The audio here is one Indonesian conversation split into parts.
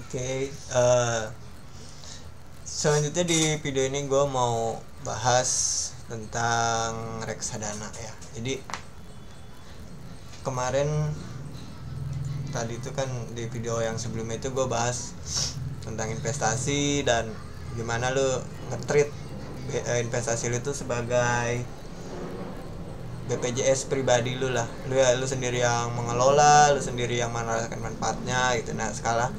Oke, selanjutnya di video ini gue mau bahas tentang reksadana ya. Jadi kemarin tadi itu kan di video yang sebelumnya itu gue bahas tentang investasi dan gimana lu nge-treat investasi lu itu sebagai BPJS pribadi lu lah. Lu sendiri yang mengelola, lu sendiri yang merasakan manfaatnya gitu. Nah, sekarang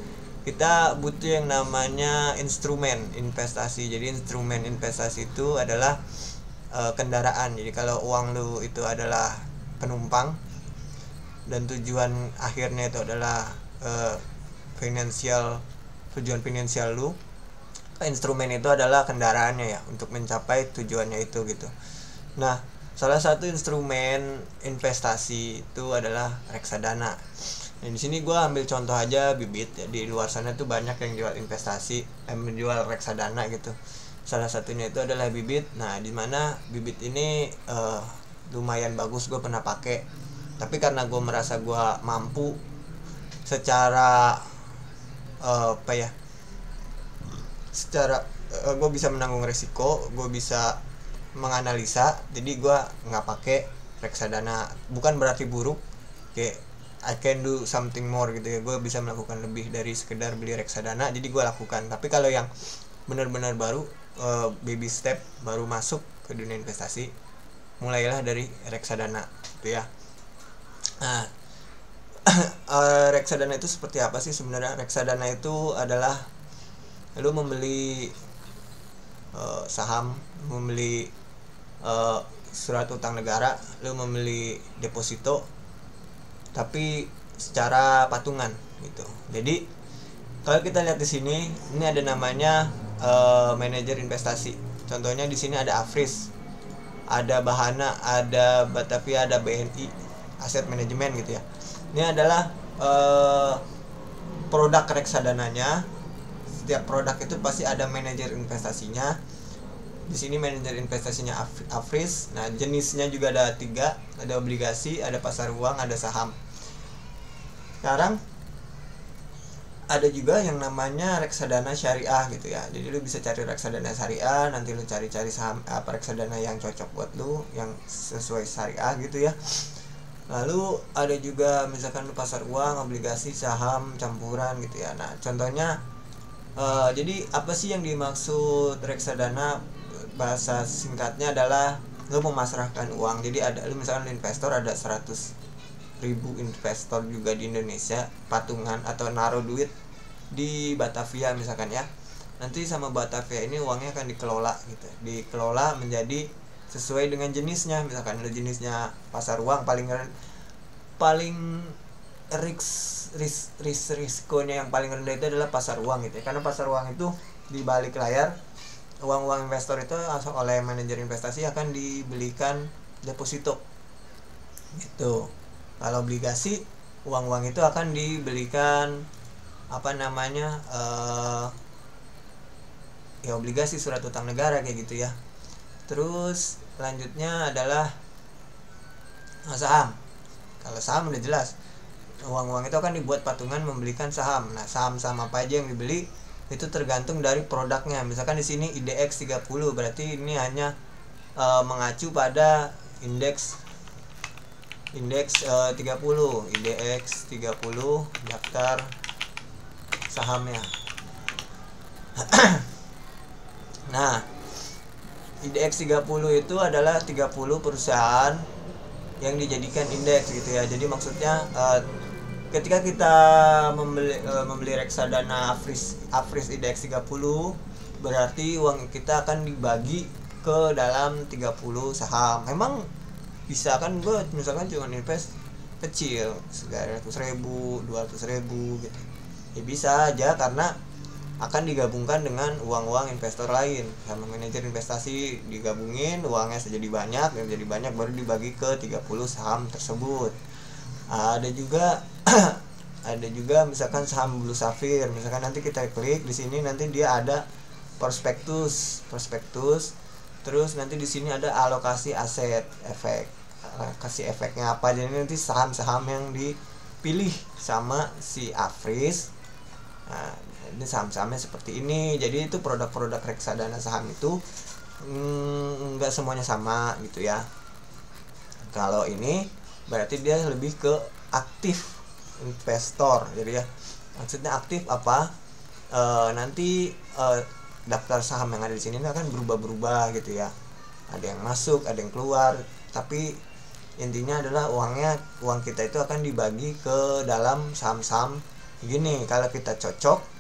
kita butuh yang namanya instrumen investasi. Jadi instrumen investasi itu adalah kendaraan. Jadi kalau uang lu itu adalah penumpang dan tujuan akhirnya itu adalah finansial, tujuan finansial lu, instrumen itu adalah kendaraannya ya untuk mencapai tujuannya itu gitu. Nah, salah satu instrumen investasi itu adalah reksadana. Nah, di sini gue ambil contoh aja Bibit ya. Di luar sana tuh banyak yang jual investasi, menjual reksadana gitu. Salah satunya itu adalah Bibit. Nah, di mana Bibit ini lumayan bagus, gue pernah pakai. Tapi karena gue merasa gue mampu secara apa ya? Secara gue bisa menanggung resiko, gue bisa menganalisa, jadi gue nggak pakai reksadana. Bukan berarti buruk, kayak I can do something more gitu ya, gue bisa melakukan lebih dari sekedar beli reksadana, jadi gue lakukan. Tapi kalau yang benar-benar baru, baby step, baru masuk ke dunia investasi, mulailah dari reksadana gitu ya. Nah, reksadana itu seperti apa sih sebenarnya? Reksadana itu adalah lu membeli saham, membeli surat utang negara, lu membeli deposito tapi secara patungan gitu. Jadi kalau kita lihat di sini, ini ada namanya manajer investasi. Contohnya di sini ada Afris, ada Bahana, ada Batavia, ada BNI Aset Manajemen gitu ya. Ini adalah produk reksadananya. Setiap produk itu pasti ada manajer investasinya. Di sini manajer investasinya Afris. Nah, jenisnya juga ada 3, ada obligasi, ada pasar uang, ada saham. Sekarang ada juga yang namanya reksadana syariah gitu ya. Jadi lu bisa cari reksadana syariah, nanti lu cari-cari saham apa reksadana yang cocok buat lu, yang sesuai syariah gitu ya. Lalu ada juga misalkan lu pasar uang, obligasi, saham, campuran gitu ya. Nah, contohnya jadi apa sih yang dimaksud reksadana? Bahasa singkatnya adalah lu memasrahkan uang. Jadi ada lu misalkan investor, ada 100.000 investor juga di Indonesia patungan atau naruh duit di Batavia misalkan ya. Nanti sama Batavia ini uangnya akan dikelola gitu. Dikelola menjadi sesuai dengan jenisnya. Misalkan ada jenisnya pasar uang, paling risikonya yang paling rendah itu adalah pasar uang gitu ya. Karena pasar uang itu di balik layar uang-uang investor itu oleh manajer investasi akan dibelikan deposito gitu. Kalau obligasi, uang-uang itu akan dibelikan apa namanya ya obligasi, surat utang negara kayak gitu ya. Terus selanjutnya adalah saham. Kalau saham udah jelas, uang-uang itu akan dibuat patungan membelikan saham. Nah, saham-saham apa aja yang dibeli itu tergantung dari produknya. Misalkan di sini IDX 30, berarti ini hanya mengacu pada indeks 30, IDX 30 daftar sahamnya. Nah, IDX 30 itu adalah 30 perusahaan yang dijadikan indeks gitu ya. Jadi maksudnya ketika kita membeli reksadana Afris IDX 30, berarti uang kita akan dibagi ke dalam 30 saham. Memang bisa kan, gue misalkan cuma invest kecil 100.000, 200.000 gitu ya, bisa aja karena akan digabungkan dengan uang-uang investor lain. Sama manajer investasi digabungin, uangnya jadi banyak baru dibagi ke 30 saham tersebut. Ada juga ada juga misalkan saham Blue Sapphire. Misalkan nanti kita klik di sini, nanti dia ada prospektus. Terus nanti di sini ada alokasi aset, kasih efeknya apa. Jadi nanti saham-saham yang dipilih sama si Afris Nah, ini saham-sahamnya seperti ini. Jadi itu produk-produk reksadana saham itu nggak semuanya sama gitu ya. Kalau ini berarti dia lebih ke aktif investor. Jadi ya, maksudnya aktif apa? Nanti daftar saham yang ada di sini akan berubah-berubah gitu ya. Ada yang masuk, ada yang keluar, tapi intinya adalah uang kita itu akan dibagi ke dalam saham-saham gini. Kalau kita cocok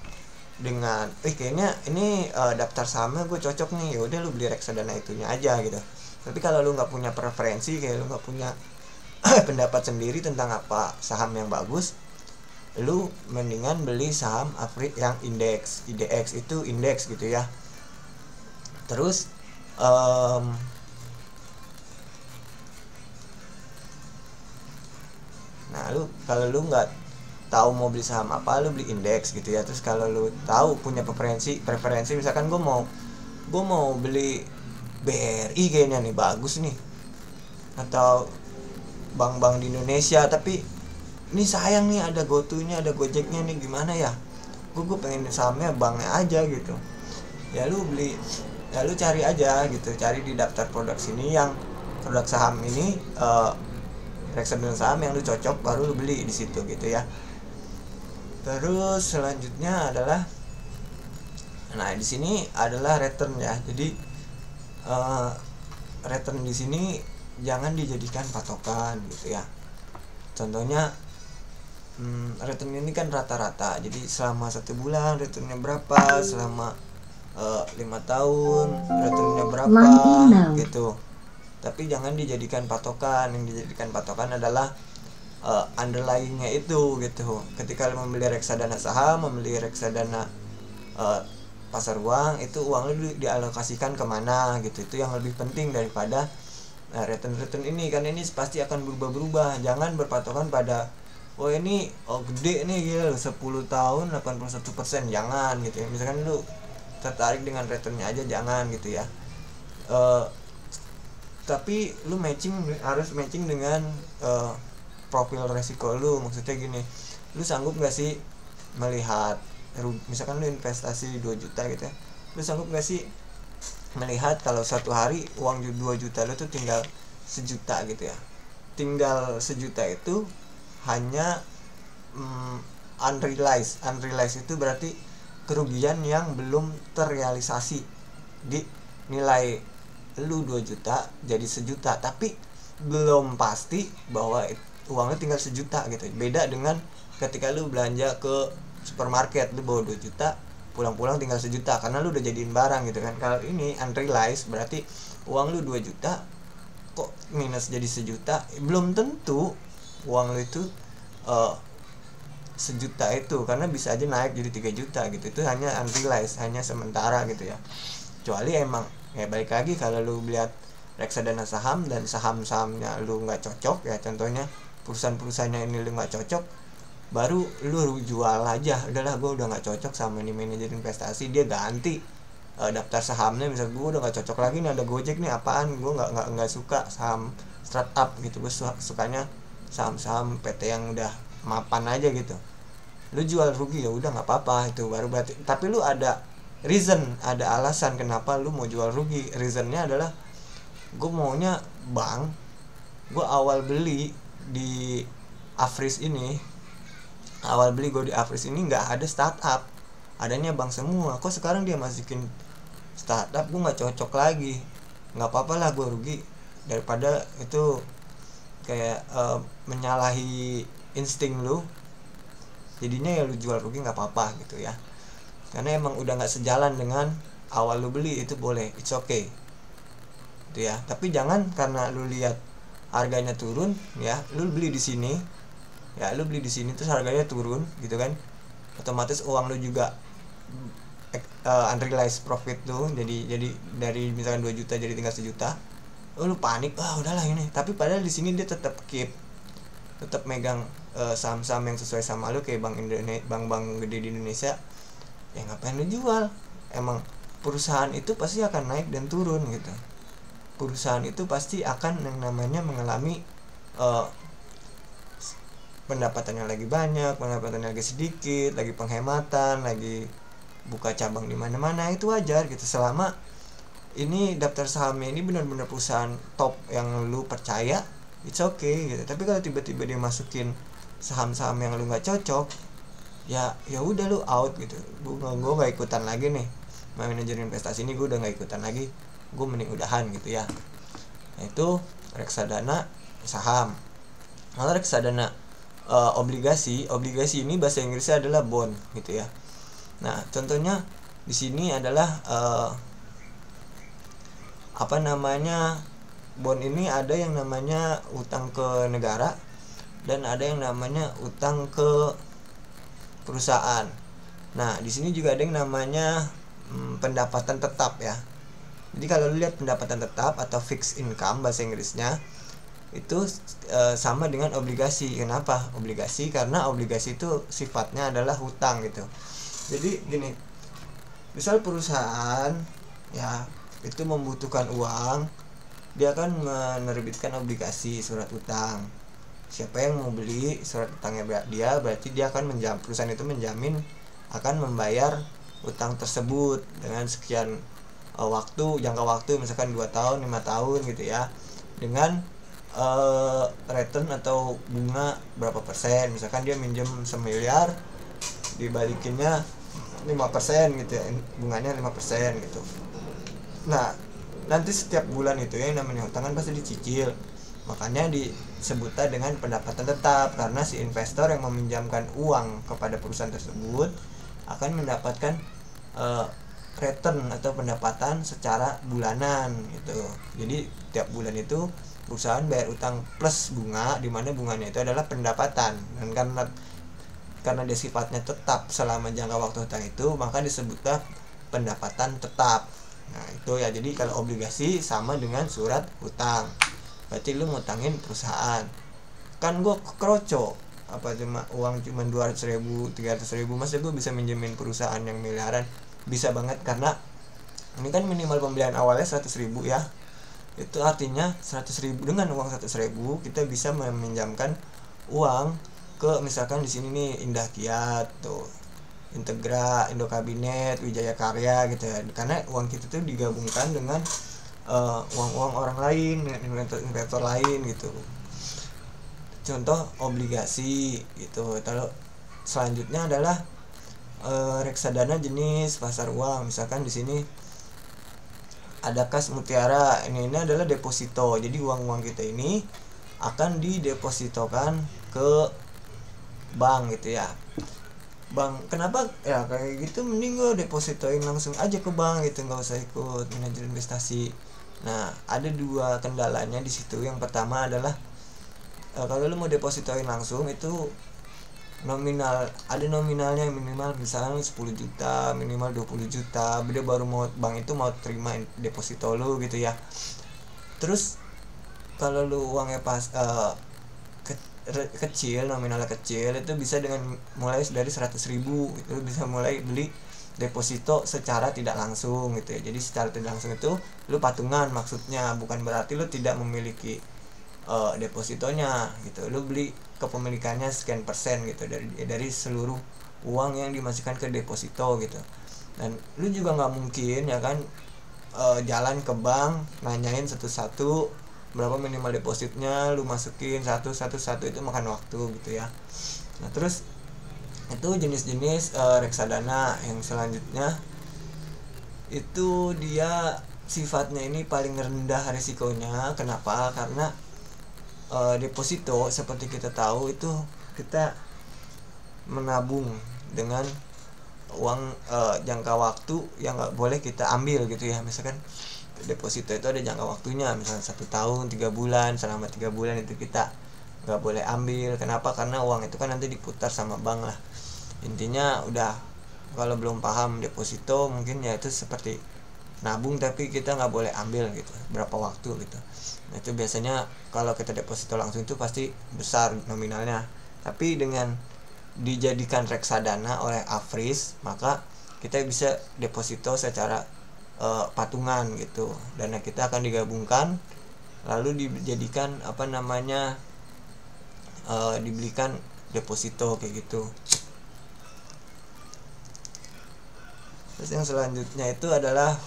dengan kayaknya ini daftar sahamnya gue cocok nih, ya udah lu beli reksadana itunya aja gitu. Tapi kalau lu nggak punya preferensi, kayak lu nggak punya pendapat sendiri tentang apa saham yang bagus, lu mendingan beli saham yang indeks. IDX itu indeks gitu ya. Terus nah lu kalau lu nggak tahu mau beli saham apa, lu beli indeks gitu ya. Terus kalau lu tahu punya preferensi misalkan gue mau beli BRI kayaknya nih bagus nih, atau bank-bank di Indonesia, tapi ini sayang nih ada GoTo-nya, ada Gojeknya nih, gimana ya, gue pengen sahamnya banknya aja gitu. Ya lu cari aja gitu, cari di daftar produk sini yang produk saham ini reksadana saham yang lu cocok, baru lu beli di situ gitu ya. Terus selanjutnya adalah, nah di sini adalah return ya. Jadi return di sini jangan dijadikan patokan gitu ya. Contohnya return ini kan rata-rata. Jadi selama 1 bulan returnnya berapa, selama 5 tahun returnnya berapa gitu. Tapi jangan dijadikan patokan. Yang dijadikan patokan adalah underlyingnya itu gitu. Ketika lu membeli reksadana saham, membeli reksadana pasar uang, itu uang lu dialokasikan kemana gitu. Itu yang lebih penting daripada return ini, kan ini pasti akan berubah-berubah. Jangan berpatokan pada ini gede nih gila 10 tahun 81%, jangan gitu ya. Misalkan lu tertarik dengan returnnya aja, jangan gitu ya. Tapi lu harus matching dengan profil resiko lu. Maksudnya gini, lu sanggup gak sih melihat, misalkan lu investasi 2 juta gitu ya, lu sanggup gak sih melihat kalau suatu hari uang 2 juta lu tuh tinggal 1 juta gitu ya. Tinggal 1 juta itu hanya unrealized itu berarti kerugian yang belum terrealisasi. Di nilai lu 2 juta jadi 1 juta, tapi belum pasti bahwa uangnya tinggal 1 juta gitu. Beda dengan ketika lu belanja ke supermarket, lu bawa 2 juta, pulang-pulang tinggal 1 juta karena lu udah jadiin barang gitu kan. Kalau ini unrealized berarti uang lu 2 juta kok minus jadi 1 juta. Belum tentu uang lu itu 1 juta itu, karena bisa aja naik jadi 3 juta gitu. Itu hanya unrealized, hanya sementara gitu ya. Kecuali emang ya balik lagi, kalau lu lihat reksadana saham dan saham-sahamnya lu nggak cocok ya, contohnya perusahaan-perusahaannya ini lu nggak cocok, baru lu jual aja. Udahlah, gue udah nggak cocok sama ini manajer investasi, dia ganti daftar sahamnya. Misal gue udah nggak cocok lagi nih, ada Gojek nih, apaan, gue nggak suka saham startup gitu, gue sukanya saham-saham PT yang udah mapan aja gitu. Lu jual rugi ya udah nggak apa-apa, itu baru berarti. Tapi lu ada reason, ada alasan kenapa lu mau jual rugi. Reasonnya adalah gue maunya bank, gue awal beli di Afris ini, nggak ada startup, adanya bank semua. Kok sekarang dia masukin startup, gue nggak cocok lagi. Nggak apa-apa lah gue rugi, daripada itu kayak menyalahi insting lu. Jadinya ya lu jual rugi nggak apa-apa gitu ya, karena emang udah nggak sejalan dengan awal lu beli. Itu boleh, it's okay gitu ya. Tapi jangan karena lu lihat harganya turun ya, lu beli di sini terus harganya turun gitu kan, otomatis uang lu juga unrealized profit tuh jadi dari misalkan 2 juta jadi tinggal 1 juta. Lu panik, udahlah ini. Tapi padahal di sini dia tetap megang saham-saham yang sesuai sama lu, kayak bank gede di Indonesia. Ya ngapain lu jual? Emang perusahaan itu pasti akan naik dan turun gitu. Perusahaan itu pasti akan yang namanya mengalami pendapatannya lagi banyak, pendapatannya lagi sedikit, lagi penghematan, lagi buka cabang di mana-mana, itu wajar gitu, selama ini daftar sahamnya ini benar-benar perusahaan top yang lu percaya, it's okay gitu. Tapi kalau tiba-tiba dia masukin saham-saham yang lu nggak cocok, ya udah lu out gitu. Gue nggak ikutan lagi nih manajer investasi ini, gue udah nggak ikutan lagi, gue mending udahan gitu ya. Nah, itu reksadana saham. Kalau reksadana obligasi ini bahasa Inggrisnya adalah bond gitu ya. Nah, contohnya di sini adalah bond ini ada yang namanya utang ke negara dan ada yang namanya utang ke perusahaan. Nah, di sini juga ada yang namanya pendapatan tetap ya. Jadi kalau lu lihat pendapatan tetap atau fixed income bahasa Inggrisnya itu sama dengan obligasi. Kenapa? Obligasi karena obligasi itu sifatnya adalah hutang gitu. Jadi gini, misal perusahaan ya itu membutuhkan uang, dia akan menerbitkan obligasi surat utang. Siapa yang mau beli surat utangnya dia, berarti dia akan perusahaan itu menjamin akan membayar utang tersebut dengan sekian jangka waktu misalkan 2 tahun, 5 tahun gitu ya, dengan return atau bunga berapa persen. Misalkan dia minjem 1 miliar, dibalikinnya 5% gitu ya, bunganya 5% gitu. Nah, nanti setiap bulan itu yang namanya utang kan pasti dicicil. Makanya disebutnya dengan pendapatan tetap, karena si investor yang meminjamkan uang kepada perusahaan tersebut akan mendapatkan return atau pendapatan secara bulanan gitu. Jadi tiap bulan itu perusahaan bayar utang plus bunga, di mana bunganya itu adalah pendapatan. Dan karena dia sifatnya tetap selama jangka waktu utang itu, maka disebutlah pendapatan tetap. Nah, itu ya. Jadi kalau obligasi sama dengan surat utang. Berarti lu ngutangin perusahaan. Kan gue kroco, uang cuma 200.000, 300.000, masa gue bisa minjemin perusahaan yang miliaran? Bisa banget, karena ini kan minimal pembelian awalnya 100.000 ya. Itu artinya 100.000, dengan uang 100.000 kita bisa meminjamkan uang ke, misalkan di sini nih Indah Kiat tuh, Integra, Indo Kabinet, Wijaya Karya gitu ya. Karena uang kita tuh digabungkan dengan uang-uang orang lain, investor lain gitu. Contoh obligasi gitu. Kalau selanjutnya adalah reksadana jenis pasar uang. Misalkan di sini ada kas mutiara. Ini adalah deposito. Jadi uang-uang kita ini akan didepositokan ke bank gitu ya. Bank, kenapa ya kayak gitu, mending gue depositoin langsung aja ke bank gitu, nggak usah ikut manajer investasi. Nah, ada 2 kendalanya di situ. Yang pertama adalah kalau lu mau depositoin langsung itu ada nominalnya minimal, misalnya 10 juta, minimal 20 juta. Dia baru bank itu mau terima deposito lu gitu ya. Terus kalau lu uangnya kecil, nominalnya kecil, itu bisa dengan mulai dari 100.000 itu bisa mulai beli deposito secara tidak langsung gitu ya. Jadi secara tidak langsung itu lu patungan, maksudnya bukan berarti lu tidak memiliki depositonya gitu. Lu beli kepemilikannya sekian persen gitu dari seluruh uang yang dimasukkan ke deposito gitu. Dan lu juga nggak mungkin ya kan jalan ke bank nanyain satu-satu berapa minimal depositnya, lu masukin satu itu makan waktu gitu ya. Nah, terus itu jenis-jenis reksadana. Yang selanjutnya itu dia sifatnya ini paling rendah risikonya. Kenapa? Karena deposito seperti kita tahu itu kita menabung dengan uang jangka waktu yang nggak boleh kita ambil gitu ya. Misalkan deposito itu ada jangka waktunya, misalnya 1 tahun 3 bulan. Selama 3 bulan itu kita nggak boleh ambil. Kenapa? Karena uang itu kan nanti diputar sama bank lah. Intinya udah, kalau belum paham deposito mungkin ya itu seperti nabung tapi kita nggak boleh ambil gitu berapa waktu gitu. Nah, itu biasanya kalau kita deposito langsung itu pasti besar nominalnya. Tapi dengan dijadikan reksadana oleh Afris, maka kita bisa deposito secara patungan gitu. Dana kita akan digabungkan lalu dijadikan dibelikan deposito kayak gitu. Terus yang selanjutnya itu adalah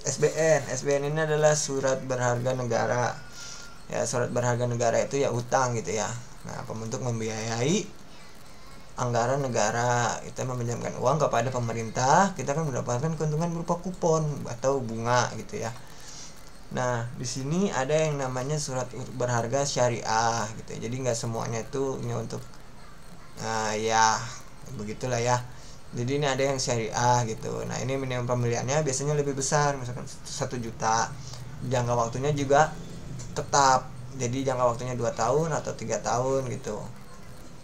SBN. SBN ini adalah surat berharga negara. Ya, surat berharga negara itu ya utang gitu ya. Nah, untuk membiayai anggaran negara, kita meminjamkan uang kepada pemerintah, kita kan mendapatkan keuntungan berupa kupon atau bunga gitu ya. Nah, di sini ada yang namanya surat berharga syariah gitu. Jadi nggak semuanya itu untuk ya begitulah ya. Jadi ini ada yang syariah gitu. Nah, ini minimum pembeliannya biasanya lebih besar, misalkan 1 juta. Jangka waktunya juga tetap. Jadi jangka waktunya 2 tahun atau 3 tahun gitu.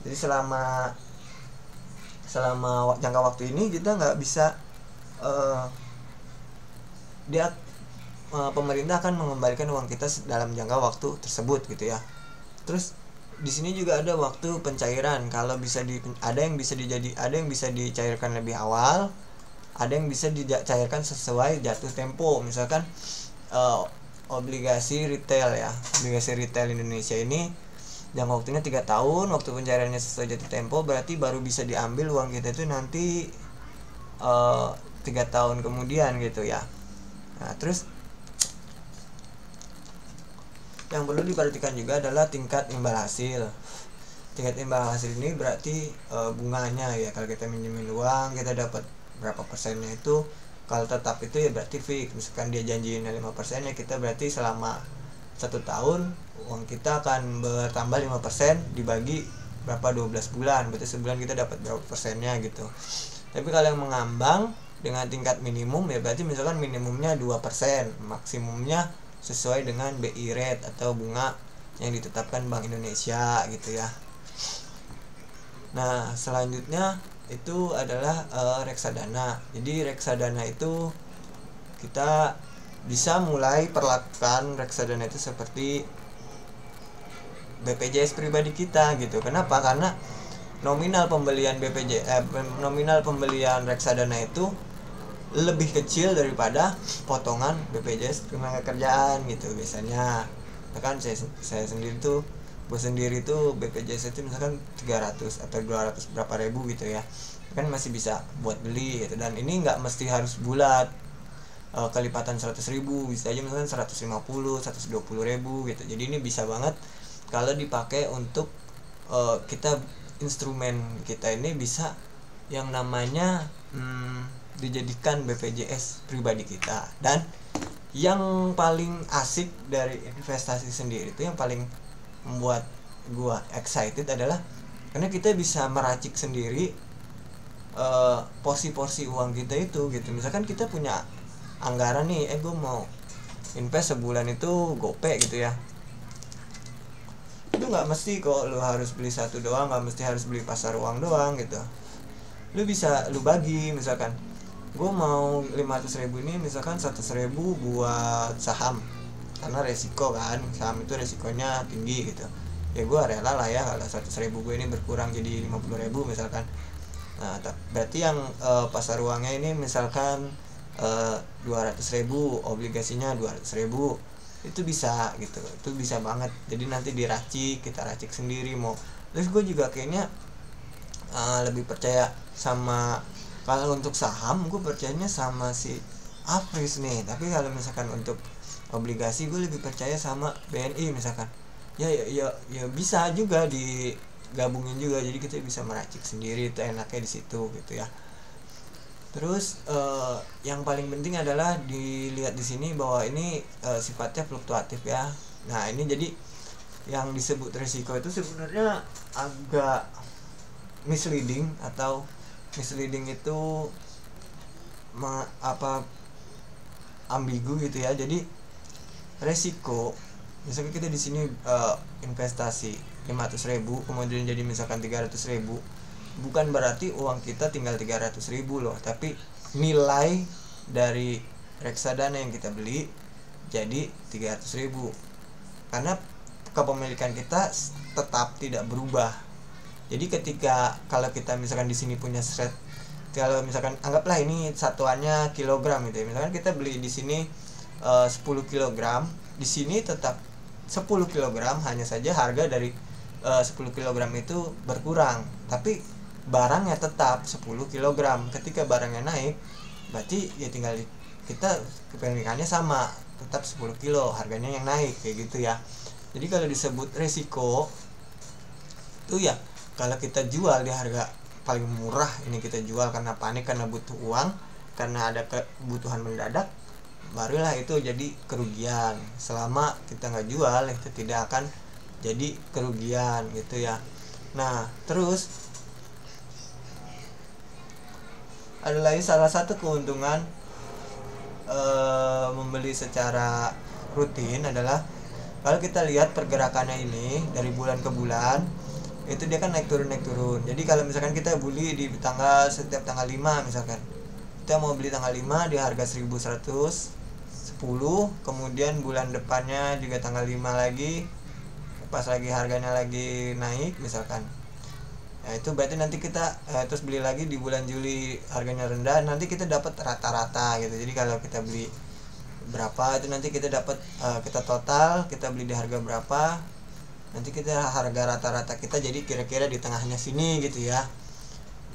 Jadi selama jangka waktu ini kita nggak bisa pemerintah akan mengembalikan uang kita dalam jangka waktu tersebut gitu ya. Terus di sini juga ada waktu pencairan. Kalau ada yang bisa dicairkan lebih awal, ada yang bisa dicairkan sesuai jatuh tempo. Misalkan obligasi retail ya, obligasi retail Indonesia ini jangka waktunya 3 tahun, waktu pencairannya sesuai jatuh tempo, berarti baru bisa diambil uang kita itu nanti 3 tahun kemudian gitu ya. Nah, terus yang perlu diperhatikan juga adalah tingkat imbal hasil. Tingkat imbal hasil ini berarti bunganya ya. Kalau kita minjemin uang, kita dapat berapa persennya itu. Kalau tetap itu ya berarti fix. Misalkan dia janjiin 5% ya, kita berarti selama 1 tahun uang kita akan bertambah 5% dibagi berapa 12 bulan. Berarti sebulan kita dapat berapa persennya gitu. Tapi kalau yang mengambang dengan tingkat minimum ya berarti misalkan minimumnya 2%, maksimumnya sesuai dengan BI rate atau bunga yang ditetapkan Bank Indonesia gitu ya. Nah, selanjutnya itu adalah reksadana. Jadi reksadana itu kita bisa mulai perlakukan reksadana itu seperti BPJS pribadi kita gitu. Kenapa? Karena nominal pembelian nominal pembelian reksadana itu lebih kecil daripada potongan BPJS ketenagakerjaan gitu biasanya. Misalkan saya sendiri tuh, gue sendiri tuh BPJS itu misalkan 300 atau 200 berapa ribu gitu ya, kan masih bisa buat beli gitu. Dan ini nggak mesti harus bulat, kelipatan 100 ribu, bisa aja misalkan 150, 120 ribu gitu. Jadi ini bisa banget kalau dipakai untuk kita, instrumen kita ini bisa yang namanya dijadikan BPJS pribadi kita. Dan yang paling asik dari investasi sendiri itu, yang paling membuat gua excited adalah karena kita bisa meracik sendiri porsi-porsi uang kita itu gitu. Misalkan kita punya anggaran nih, gua mau invest sebulan itu gope gitu ya. Itu nggak mesti kok lu harus beli satu doang, nggak mesti harus beli pasar uang doang gitu. Lu bisa lu bagi, misalkan gue mau 500 ribu ini, misalkan 100 ribu buat saham karena resiko kan, saham itu resikonya tinggi gitu ya. Gue rela lah ya kalau 100 ribu gue ini berkurang jadi 50 ribu misalkan. Nah, berarti yang pasar uangnya ini misalkan 200 ribu, obligasinya 200 ribu, itu bisa gitu, itu bisa banget. Jadi nanti kita racik sendiri mau. Terus gue juga kayaknya lebih percaya sama, kalau untuk saham gue percayanya sama si Afris nih. Tapi kalau misalkan untuk obligasi gue lebih percaya sama BNI misalkan. Ya bisa juga digabungin juga, jadi kita bisa meracik sendiri, itu enaknya di situ gitu ya. Terus yang paling penting adalah dilihat di sini bahwa ini sifatnya fluktuatif ya. Nah, ini jadi yang disebut risiko itu sebenarnya agak misleading, atau misleading itu ambigu gitu ya. Jadi resiko, misalnya kita di sini investasi 500 ribu kemudian jadi misalkan 300 ribu, bukan berarti uang kita tinggal 300 ribu loh, tapi nilai dari reksadana yang kita beli jadi 300 ribu karena kepemilikan kita tetap tidak berubah. Jadi kalau kita misalkan di sini punya kalau misalkan anggaplah ini satuannya kilogram gitu ya, misalkan kita beli di sini 10 kilogram, di sini tetap 10 kilogram, hanya saja harga dari 10 kg itu berkurang, tapi barangnya tetap 10 kg. Ketika barangnya naik, berarti ya tinggal kita kepemilikannya sama, tetap 10 kilo, harganya yang naik, kayak gitu ya. Jadi kalau disebut resiko itu ya kalau kita jual di harga paling murah, ini kita jual karena panik, karena butuh uang, karena ada kebutuhan mendadak, barulah itu jadi kerugian. Selama kita nggak jual, itu tidak akan jadi kerugian gitu ya. Nah terus ada lagi salah satu keuntungan membeli secara rutin adalah kalau kita lihat pergerakannya ini dari bulan ke bulan, itu dia kan naik turun. Jadi kalau misalkan kita beli di setiap tanggal 5, misalkan kita mau beli tanggal 5 di harga 1110, kemudian bulan depannya juga tanggal 5 lagi, pas lagi harganya lagi naik misalkan, ya itu berarti nanti kita terus beli lagi di bulan Juli harganya rendah, nanti kita dapat rata-rata gitu. Jadi kalau kita beli berapa itu nanti kita dapat, kita total kita beli di harga berapa, nanti kita harga rata-rata kita jadi kira-kira di tengahnya sini gitu ya.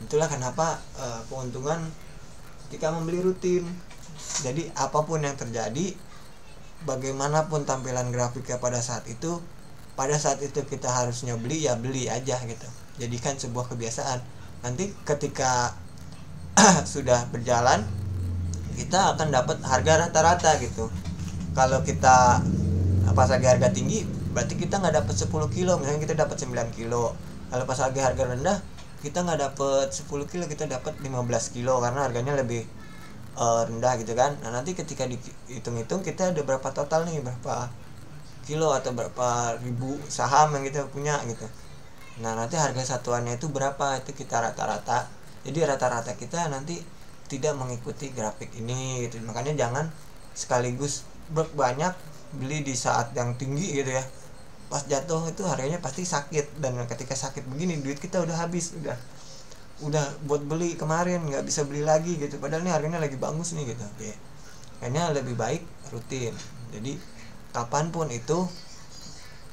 Itulah kenapa keuntungan ketika membeli rutin. Jadi apapun yang terjadi, bagaimanapun tampilan grafiknya pada saat itu kita harusnya beli, ya beli aja gitu. Jadikan sebuah kebiasaan. Nanti ketika sudah berjalan, kita akan dapat harga rata-rata gitu. Kalau kita pas lagi harga tinggi, berarti kita nggak dapat 10 kilo, misalnya kita dapat 9 kilo. Kalau pas lagi harga rendah, kita nggak dapat 10 kilo, kita dapat 15 kilo karena harganya lebih rendah gitu kan. Nah nanti ketika dihitung-hitung kita ada berapa total nih, berapa kilo atau berapa ribu saham yang kita punya gitu. Nah nanti harga satuannya itu berapa, itu kita rata-rata. Jadi rata-rata kita nanti tidak mengikuti grafik ini gitu. Makanya jangan sekaligus banyak beli di saat yang tinggi gitu ya. Pas jatuh itu harganya pasti sakit, dan ketika sakit begini duit kita udah habis, udah buat beli kemarin nggak bisa beli lagi gitu, padahal ini harganya lagi bagus nih gitu ya. Kayaknya lebih baik rutin. Jadi kapanpun itu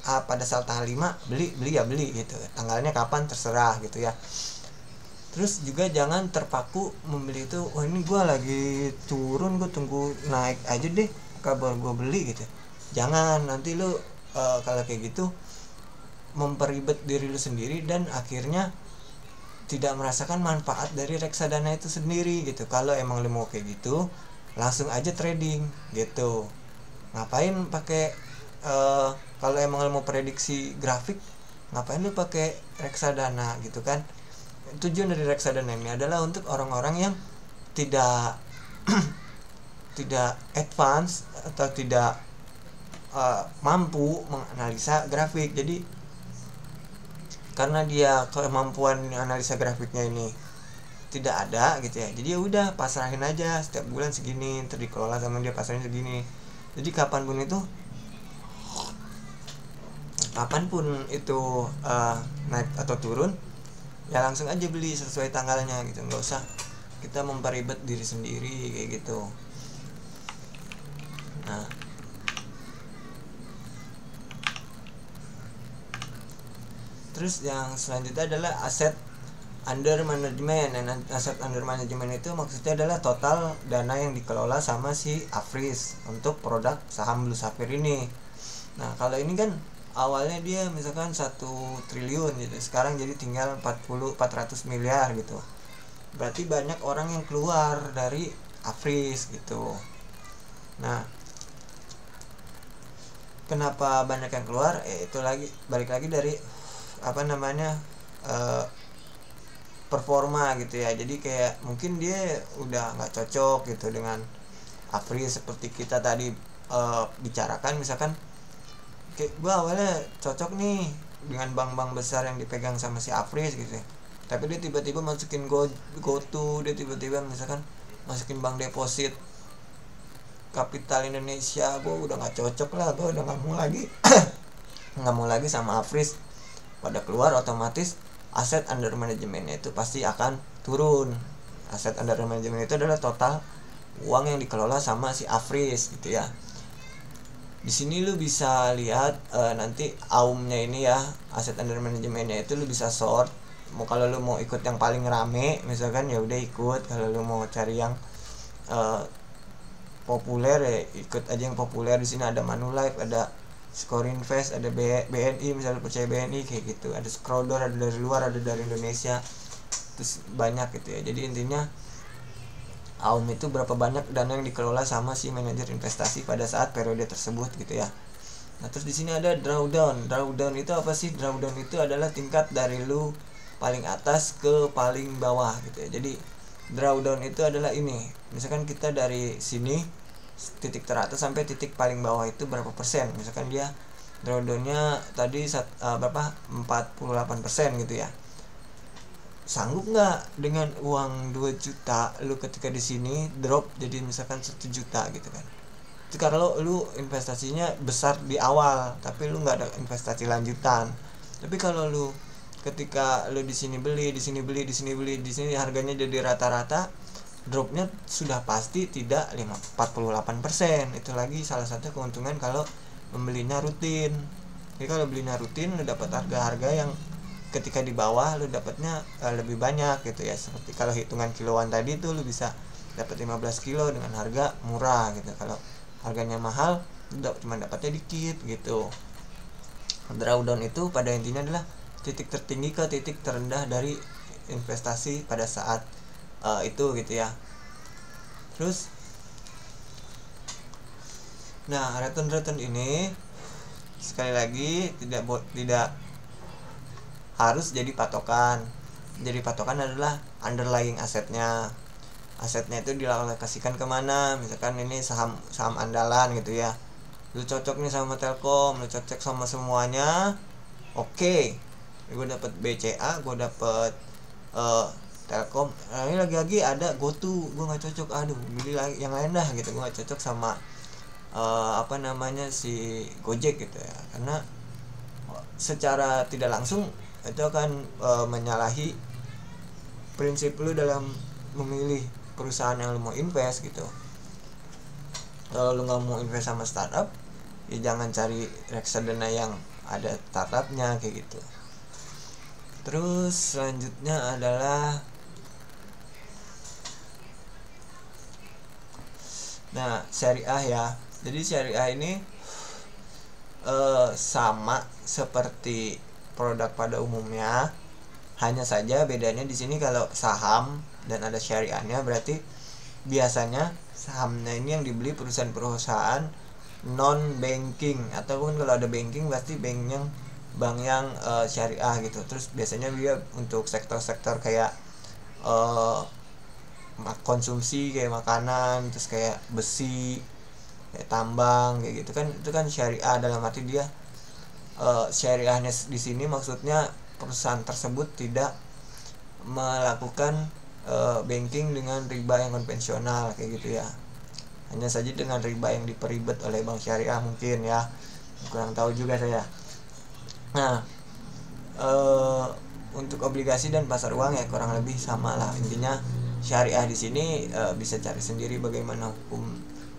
pada saat tanggal 5 beli ya beli gitu, tanggalnya kapan terserah gitu ya. Terus juga jangan terpaku membeli itu, oh ini gue lagi turun, gue tunggu naik aja deh kabar gue beli gitu. Jangan, nanti lu kalau kayak gitu memperibet diri lu sendiri dan akhirnya tidak merasakan manfaat dari reksadana itu sendiri gitu. Kalau emang lu mau kayak gitu, langsung aja trading gitu. Ngapain pakai kalau emang lu mau prediksi grafik, ngapain lu pakai reksadana gitu kan? Tujuan dari reksadana ini adalah untuk orang-orang yang tidak tidak advance atau tidak mampu menganalisa grafik. Jadi karena dia kemampuan analisa grafiknya ini tidak ada gitu ya, jadi ya udah pasrahin aja, setiap bulan segini dikelola sama dia, pasrahin segini. Jadi kapanpun itu naik atau turun, ya langsung aja beli sesuai tanggalnya gitu, nggak usah kita memperibet diri sendiri kayak gitu. Nah terus yang selanjutnya adalah aset under management. Dan aset under management itu maksudnya adalah total dana yang dikelola sama si Afris untuk produk saham Blue Sapphire ini. Nah kalau ini kan awalnya dia misalkan 1 triliun gitu, sekarang jadi tinggal 400 miliar gitu. Berarti banyak orang yang keluar dari Afris gitu. Nah kenapa banyak yang keluar? Itu lagi balik lagi dari performa gitu ya. Jadi kayak mungkin dia udah nggak cocok gitu dengan Afris, seperti kita tadi bicarakan. Misalkan kayak gue awalnya cocok nih dengan bank-bank besar yang dipegang sama si Afris gitu ya, tapi dia tiba-tiba masukin GoTo, dia tiba-tiba misalkan masukin bank deposit Kapital Indonesia. Gue udah nggak cocok lah, gue udah nggak mau lagi sama Afris. Pada keluar, otomatis aset under manajemennya itu pasti akan turun. Aset under management itu adalah total uang yang dikelola sama si Afris gitu ya. Di sini lu bisa lihat nanti AUM-nya ini ya, aset under manajemennya itu lu bisa sort. Kalau lu mau ikut yang paling rame misalkan ya udah ikut, kalau lu mau cari yang populer ya ikut aja yang populer. Di sini ada Manulife, ada Score Invest, ada BNI, misalnya percaya BNI kayak gitu. Ada Scrowdor, ada dari luar, ada dari Indonesia. Terus banyak gitu ya. Jadi intinya AUM itu berapa banyak dana yang dikelola sama si manajer investasi pada saat periode tersebut gitu ya. Nah, terus di sini ada drawdown. Drawdown itu apa sih? Drawdown itu adalah tingkat dari lu paling atas ke paling bawah gitu ya. Jadi drawdown itu adalah ini. Misalkan kita dari sini titik teratas sampai titik paling bawah itu berapa persen? Misalkan dia drawdownnya tadi berapa? 48% gitu ya. Sanggup nggak dengan uang 2 juta lu ketika di sini drop jadi misalkan 1 juta gitu kan. Itu karena lu investasinya besar di awal tapi lu nggak ada investasi lanjutan. Tapi kalau lu ketika lu di sini beli, di sini beli, di sini beli, di sini harganya jadi rata-rata, dropnya sudah pasti tidak 48%. Itu lagi salah satu keuntungan kalau membelinya rutin. Jadi kalau belinya rutin lu dapat harga-harga yang ketika di bawah lu dapatnya lebih banyak gitu ya. Seperti kalau hitungan kiloan tadi tuh lu bisa dapat 15 kilo dengan harga murah gitu. Kalau harganya mahal lu cuma dapatnya dikit gitu. Drawdown itu pada intinya adalah titik tertinggi ke titik terendah dari investasi pada saat itu gitu ya. Terus nah, return ini sekali lagi tidak harus jadi patokan. Jadi patokan adalah underlying asetnya. Asetnya itu dialokasikan kemana? Misalkan ini saham andalan gitu ya. Lu cocok nih sama Telkom, lu cocok sama semuanya. Oke. Gue dapet BCA, gue dapet Telkom. Nah, ini lagi-lagi ada GoTo, gue nggak cocok. Aduh, beli lagi yang lain dah gitu. Gue nggak cocok sama si Gojek gitu ya. Karena secara tidak langsung itu akan menyalahi prinsip lu dalam memilih perusahaan yang lu mau invest gitu. Kalau lu nggak mau invest sama startup, ya jangan cari reksadana yang ada startupnya kayak gitu. Terus selanjutnya adalah syariah ya. Jadi syariah ini sama seperti produk pada umumnya, hanya saja bedanya di sini kalau saham dan ada syariahnya berarti biasanya sahamnya ini yang dibeli perusahaan-perusahaan non banking, ataupun kalau ada banking pasti bank yang syariah gitu. Terus biasanya dia untuk sektor-sektor kayak konsumsi kayak makanan, terus kayak besi, kayak tambang kayak gitu kan. Itu kan syariah dalam arti dia syariahnya di sini maksudnya perusahaan tersebut tidak melakukan banking dengan riba yang konvensional kayak gitu ya. Hanya saja dengan riba yang diperibet oleh bank syariah mungkin ya. Kurang tahu juga saya. Nah, untuk obligasi dan pasar uang ya kurang lebih sama lah. Intinya syariah di sini bisa cari sendiri bagaimana hukum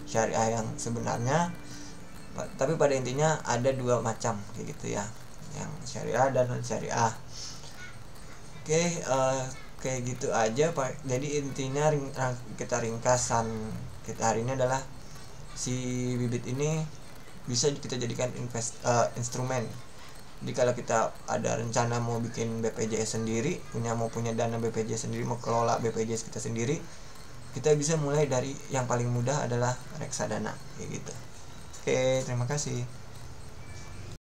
syariah yang sebenarnya. Tapi pada intinya ada dua macam kayak gitu ya, yang syariah dan non syariah. Oke, kayak gitu aja Pak. Jadi intinya kita ringkasan kita hari ini adalah si bibit ini bisa kita jadikan instrumen. Jadi kalau kita ada rencana mau bikin BPJS sendiri, mau punya dana BPJS sendiri, mau kelola BPJS kita sendiri, kita bisa mulai dari yang paling mudah adalah reksadana kayak gitu. Oke, terima kasih.